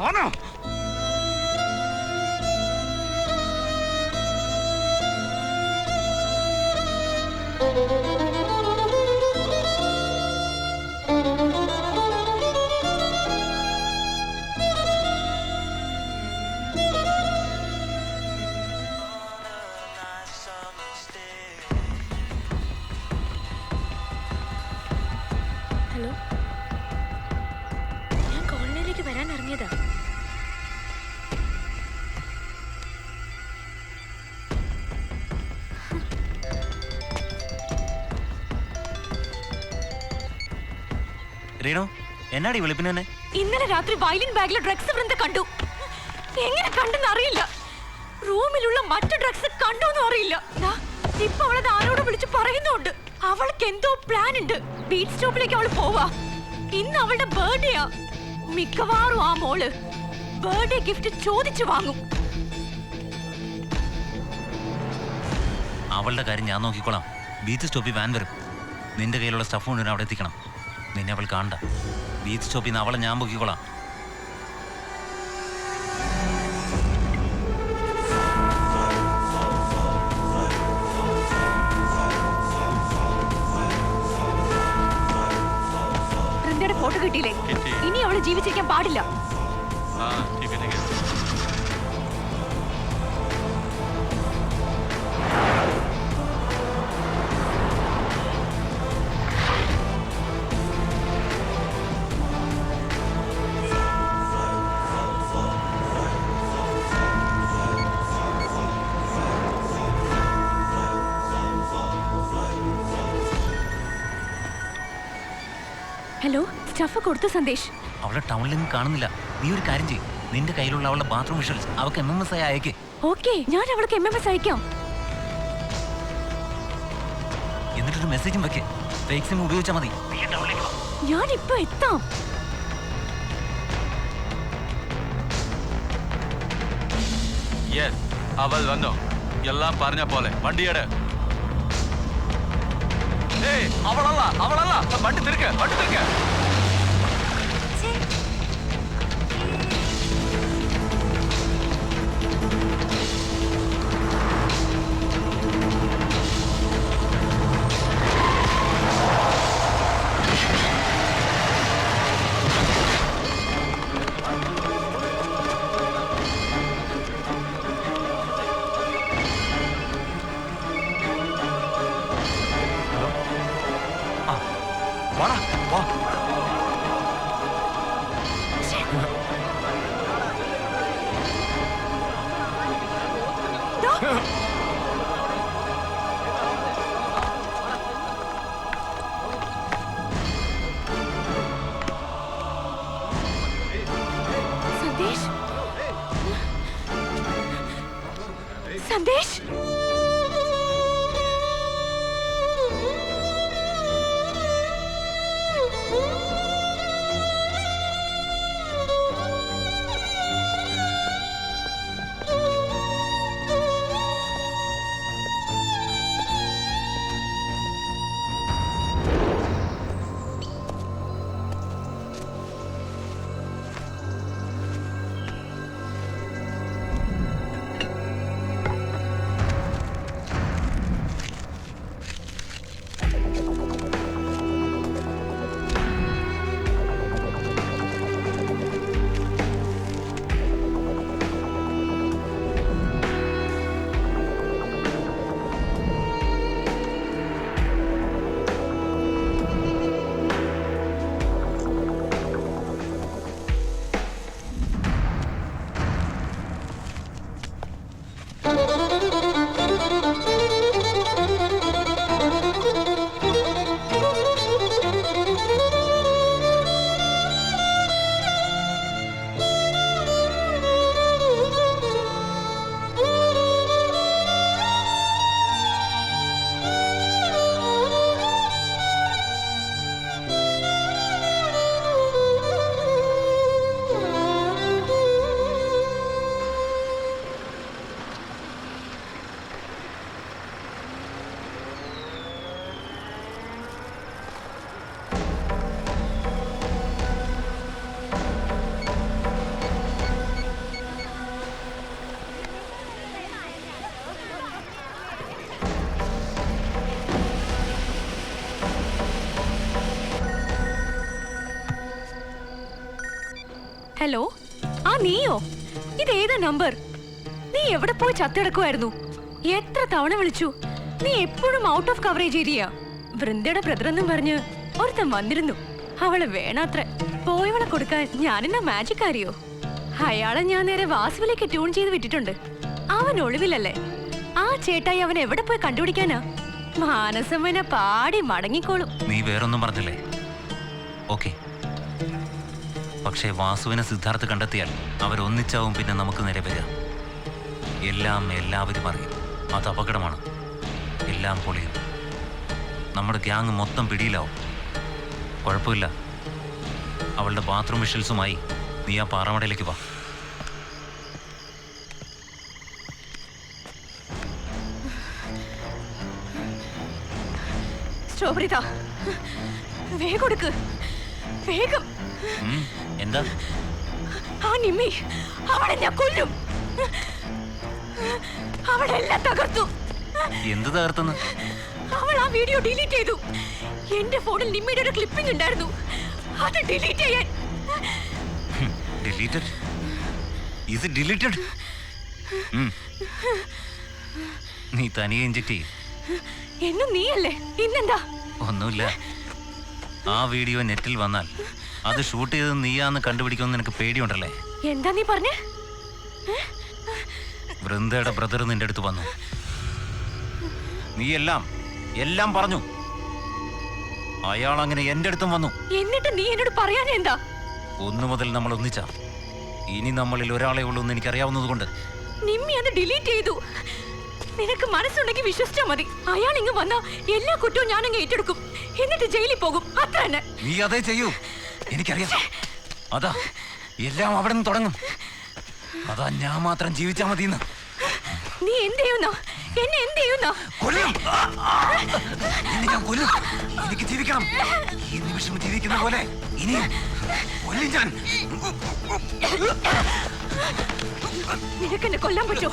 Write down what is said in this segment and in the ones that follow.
ആണോ? ഹലോ, ഞാൻ കോളനിയിലേക്ക് വരാൻ ഇറങ്ങിയതാ. റീനോ, എന്നാടി വെളുപ്പിന് തന്നെ? ഇന്നലെ രാത്രി വയലിൻ ബാഗിലെ ഡ്രഗ്സ് വൃന്ദ കണ്ടു. എങ്ങനെ കണ്ടെന്ന് അറിയില്ല. റൂമിലുള്ള മറ്റു ഡ്രഗ്സ് കണ്ടോന്നും അറിയില്ല. ഇപ്പൊ അവളത് ആരോട് വിളിച്ച് പറയുന്നുണ്ട്. അവൾക്ക് എന്തോ പ്ലാൻ ഉണ്ട്. ബീച്ച് സ്റ്റോപ്പിലേക്ക് അവൾ പോവാ. ഇന്ന് അവളുടെ ബർത്ത്ഡേയാ. മിക്കവാറും ആ മോള് ബർത്ത്ഡേ ഗിഫ്റ്റ് ചോദിച്ചു വാങ്ങും. അവളുടെ കാര്യം ഞാൻ നോക്കിക്കോളാം. ബീച്ച് സ്റ്റോപ്പിൽ വാൻ വരും. നിന്റെ കയ്യിലുള്ള സ്റ്റഫ് കൊണ്ട് അവിടെ എത്തിക്കണം. നിന്നെ അവൾ കാണണ്ട. ബീച്ച് സ്റ്റോപ്പിൽ നിന്ന് അവളെ ഞാൻ പൊക്കിക്കോളാം. വൃന്ദയുടെ ഫോട്ടോ കിട്ടിയില്ലേ? ഇനി അവള് ജീവിച്ചിരിക്കാൻ പാടില്ല. ഹലോ, സ്റ്റഫ് കൊടുത്തു സന്ദേശ്. അവളെ ടൗണിലൊന്നും കാണുന്നില്ല. നീ ഒരു കാര്യം ചെയ്യും, നിന്റെ കയ്യിലുള്ള അവളുടെ ബാത്റൂം വിഷ്വൽസ് അവൾക്ക് MMS ആയി അയക്കേ. ഓക്കെ, ഞാൻ അവൾക്ക് MMS അയക്കാം. എന്നിട്ടൊരു മെസ്സേജും വെക്കേ. ഫേക്ക് സിം ഉപയോഗിച്ചാൽ മതി. ഞാൻ ഇപ്പൊ എത്താം. അവൾ വന്നോ? എല്ലാം പറഞ്ഞ പോലെ വണ്ടിയുടെ അവളല്ല വണ്ടി തിരിക്ക്. സന്ദേശ്, ഹലോ, ആ നീയോ? ഇതേതാ നമ്പർ? നീ എവിടെ പോയി ചത്തിടക്കുമായിരുന്നു? എത്ര തവണ വിളിച്ചു? നീ എപ്പോഴും ഔട്ട് ഓഫ് കവറേജ് ഏരിയ. വൃന്ദയുടെ ബ്രദർ എന്നും പറഞ്ഞ് ഒരുത്തൻ വന്നിരുന്നു. അവള് വേണാത്ര. പോയവളെ കൊടുക്കാൻ ഞാനെന്നാ മാജിക് അറിയോ? അയാളെ ഞാൻ നേരെ വാസുവിലേക്ക് ട്യൂൺ ചെയ്ത് വിട്ടിട്ടുണ്ട്. അവൻ ഒളിവിലല്ലേ. ആ ചേട്ടായി അവൻ എവിടെ പോയി കണ്ടുപിടിക്കാനാ? മാനസമ്മനെ പാടി മടങ്ങിക്കോളും. നീ വേറൊന്നും പറഞ്ഞില്ലേ? ഓക്കെ, പക്ഷേ വാസുവിനെ സിദ്ധാർത്ഥ് കണ്ടെത്തിയാൽ അവരൊന്നിച്ചാവും പിന്നെ നമുക്ക് നേരെ വരിക. എല്ലാവരും അറിയും. അത് അപകടമാണ്. എല്ലാം പൊളിയും. നമ്മുടെ ഗ്യാങ് മൊത്തം പിടിയിലാവും. കുഴപ്പമില്ല. അവളുടെ ബാത്റൂം വിഷ്വൽസുമായി നീ ആ പാറമടയിലേക്ക് വാ. സ്ട്രോബെറി താ, വേഗം കൊടുക്ക്, വേഗം. എന്താ? ആ നിമ്മി, അവളെ ഞാൻ കൊല്ലും. അവളെല്ലാം തകർത്തു. എന്ത് തകർത്തെന്ന്? അവൾ ആ വീഡിയോ ഡിലീറ്റ് ചെയ്തു. എന്റെ ഫോണിൽ നിമ്മിയുടെ ഒരു ക്ലിപ്പിംഗ് ഉണ്ടായിരുന്നു. അത് ഡിലീറ്റ് ചെയ്യാൻ. ഡിലീറ്റഡ്? ഇത് ഡിലീറ്റഡ്? നീ തനിയെ ഇഞ്ചക്ട് ചെയ്യും. എന്നും നീയല്ലേ, ഇന്നെന്താ? ഒന്നുമില്ല. ആ വീഡിയോ നെറ്റിൽ വന്നാൽ അത് ഷൂട്ട് ചെയ്ത് നീയാന്ന് കണ്ടുപിടിക്കുമെന്ന് നിനക്ക് പേടിയുണ്ടല്ലേ? എന്താ നീ പറഞ്ഞേ? വൃന്ദയുടെ ബ്രദർ നിന്റെ അടുത്ത് വന്നു. നീ എല്ലാം പറഞ്ഞു. അയാൾ അങ്ങനെ എന്റെ അടുത്തും വന്നു. എന്നിട്ട് നീ എന്നോട് പറയാൻ എന്താ? ഒന്നു മുതൽ നമ്മൾ ഒന്നിച്ച. ഇനി നമ്മളിൽ ഒരാളെ ഉള്ളൂ എന്ന് എനിക്കറിയാവുന്നത് കൊണ്ട്. നിമ്മി അത് ഡിലീറ്റ് ചെയ്തു. നിനക്ക് മനസ്സുണ്ടെങ്കിൽ വിശ്വസിച്ചാ മതി. അയാൾ ഇങ്ങ് വന്ന എല്ലാ കുറ്റവും ഞാനങ്ങ് ഏറ്റെടുക്കും. എന്നിട്ട് ജയിലിൽ പോകും. അത്ര തന്നെ. നീ അതേ ചെയ്യൂ. എനിക്കറിയാം. അതാ എല്ലാം അവിടെ നിന്ന് തുടങ്ങും. അതാ ഞാൻ മാത്രം ജീവിച്ചാ മതിയെന്ന്. നീ എന്ത് ചെയ്യുന്ന? എന്നെ എന്ത് ചെയ്യുന്ന? ഞാൻ കൊല്ലും. എനിക്ക് ജീവിക്കണം. ഈ നിമിഷം ജീവിക്കുന്ന പോലെ ഇനിയും കൊല്ലും ഞാൻ. നിനക്കെന്നെ കൊല്ലാൻ പറ്റോ?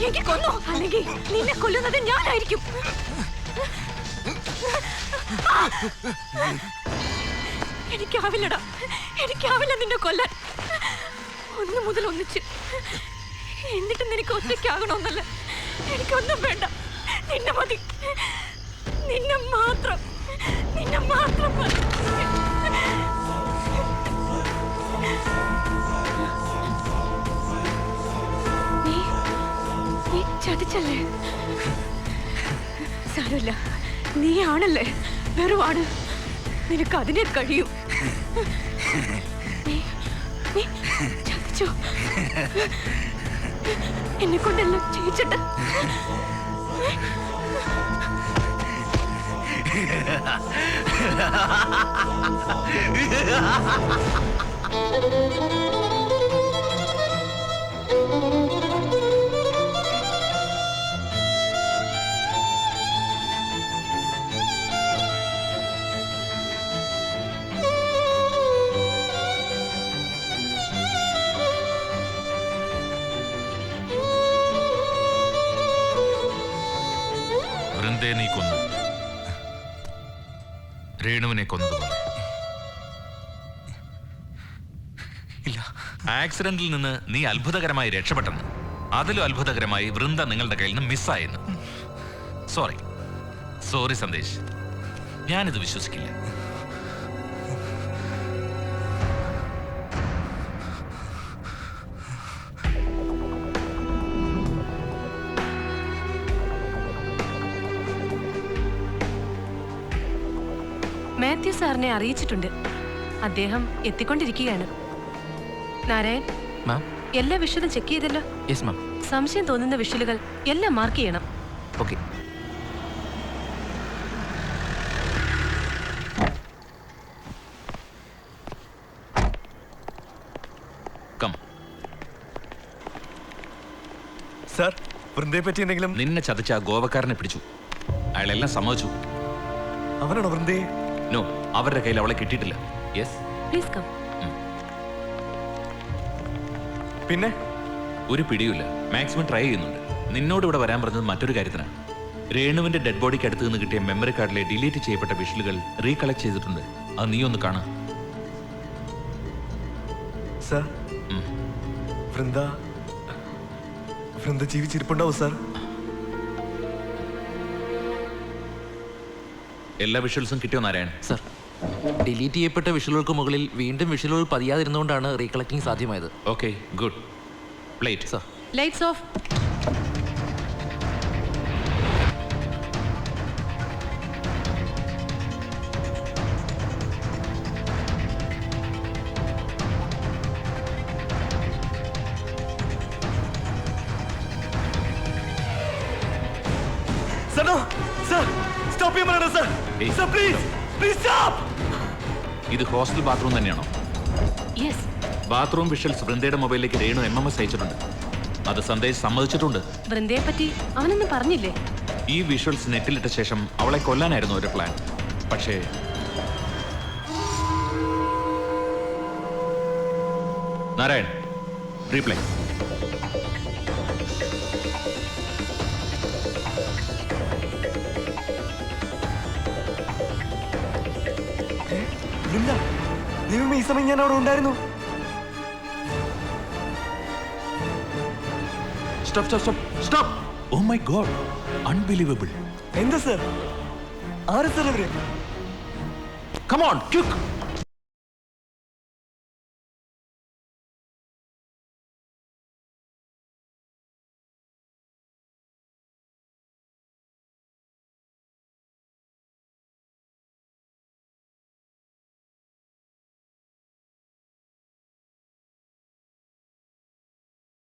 എനിക്ക് കൊന്നോ, അല്ലെങ്കിൽ നിന്നെ കൊല്ലുന്നത് ഞാനായിരിക്കും. എനിക്കാവില്ലടാ, എനിക്കാവില്ല നിന്നെ കൊല്ലാൻ. ഒന്ന് മുതൽ ഒന്നിച്ച്. എന്നിട്ട് നിനക്ക് ഒറ്റയ്ക്കാകണമെന്നല്ല. എനിക്കൊന്നും വേണ്ട. നിന്നെ മതി. നിന്നെ മാത്രം മതി. നീ ചതിച്ചല്ലേ? സാരമില്ല, നീ ആണല്ലേ, വെറുവാണ്. നിനക്ക് അതിനെ കഴിയൂ. നീ ചതിച്ചോ? എന്നെ കൊണ്ടെല്ലാം ചെയ്യിച്ചിട്ട് വൃന്ദയെ നീ കൊന്നു. രേണുവിനെ കൊന്നതുപോലെ. ഇല്ല. ആക്സിഡന്റിൽ നിന്ന് നീ അത്ഭുതകരമായി രക്ഷപ്പെട്ടെന്ന്. അതിലും അത്ഭുതകരമായി വൃന്ദ നിങ്ങളുടെ കയ്യിൽ നിന്ന് മിസ്സായെന്ന്. സോറി സന്ദേശ്, ഞാനിത് വിശ്വസിക്കില്ല. മാത്യു സാറിനെ അറിയിച്ചിട്ടുണ്ട്. അദ്ദേഹം എത്തിക്കൊണ്ടിരിക്കുകയാണ്. നാരായൺ, എല്ലാ വിഷ്വലും ചെക്ക് ചെയ്തല്ലോ? Yes ma'am. സംശയം തോന്നുന്ന വിഷ്വലുകൾ എല്ലാം മാർക്ക് ചെയ്യണം. ഓക്കെ. കം. സാർ, വൃന്ദയെ പറ്റി എന്തെങ്കിലും? നിന്നെ ചതച്ച ആ ഗോവക്കാരനെ പിടിച്ചു. അയാളെല്ലാം സമ്മതിച്ചു. അവനാണോ വൃന്ദയെ? നോ, അവരുടെ കയ്യിൽ അവളെ കിട്ടിയിട്ടില്ല. യെസ്. Please come. പിന്നെ ഒരു പിടിയുമില്ല. മാക്സിമം ട്രൈ ചെയ്യുന്നുണ്ട്. നിന്നോട് ഇവിടെ വരാൻ പറഞ്ഞത് മറ്റൊരു കാര്യത്തിനാണ്. രേണുവിന്റെ ഡെഡ് ബോഡിക്ക് അടുത്ത് നിന്ന് കിട്ടിയ മെമ്മറി കാർഡിലെ ഡിലീറ്റ് ചെയ്യപ്പെട്ട വിഷ്വലുകൾ റീകളക്ട് ചെയ്തിട്ടുണ്ട്. അത് നീ ഒന്ന് കാണാം. സാർ, വൃന്ദ വൃന്ദ ജീവിച്ചിരിപ്പുണ്ടാവും സാർ. എല്ലാ വിഷ്വൽസും കിട്ടിയോ നാരായൺ? സർ, ഡിലീറ്റ് ചെയ്യപ്പെട്ട വിഷ്വലുകൾക്ക് മുകളിൽ വീണ്ടും വിഷ്വലുകൾ പതിയാതിരുന്നുകൊണ്ടാണ് റീകളക്ടിങ് സാധ്യമായത്. Okay, good. Plate. Sir, lights off. Sir, no! Sir, stop ചെയ്യാൻ പറയണം സർ. ഏയ്. Sir, please, please stop! ഇത് ഹോസ്റ്റൽ ബാത്റൂം തന്നെയാണോ? യെസ്. ബാത്റൂം വിഷ്വൽസ് വൃന്ദയുടെ മൊബൈലിലേക്ക് രേണു MMS അയച്ചിട്ടുണ്ട്. അത് സന്ദേശ് സമ്മതിച്ചിട്ടുണ്ട്. വൃന്ദയെ പറ്റി അവനൊന്നും പറഞ്ഞില്ലേ? ഈ വിഷ്വൽസ് നെറ്റിലിട്ട ശേഷം അവളെ കൊല്ലാനായിരുന്നു ഒരു പ്ലാൻ. പക്ഷേ നാരായൺ, റീപ്ലേ. വൃന്ദ, ദൈവമേ, ഈ സമയം ഞാൻ അവിടെ ഉണ്ടായിരുന്നു. Stop stop stop stop. Oh my god, unbelievable. എന്താ സർ? ആര് സർ അവര്? Come on, quick.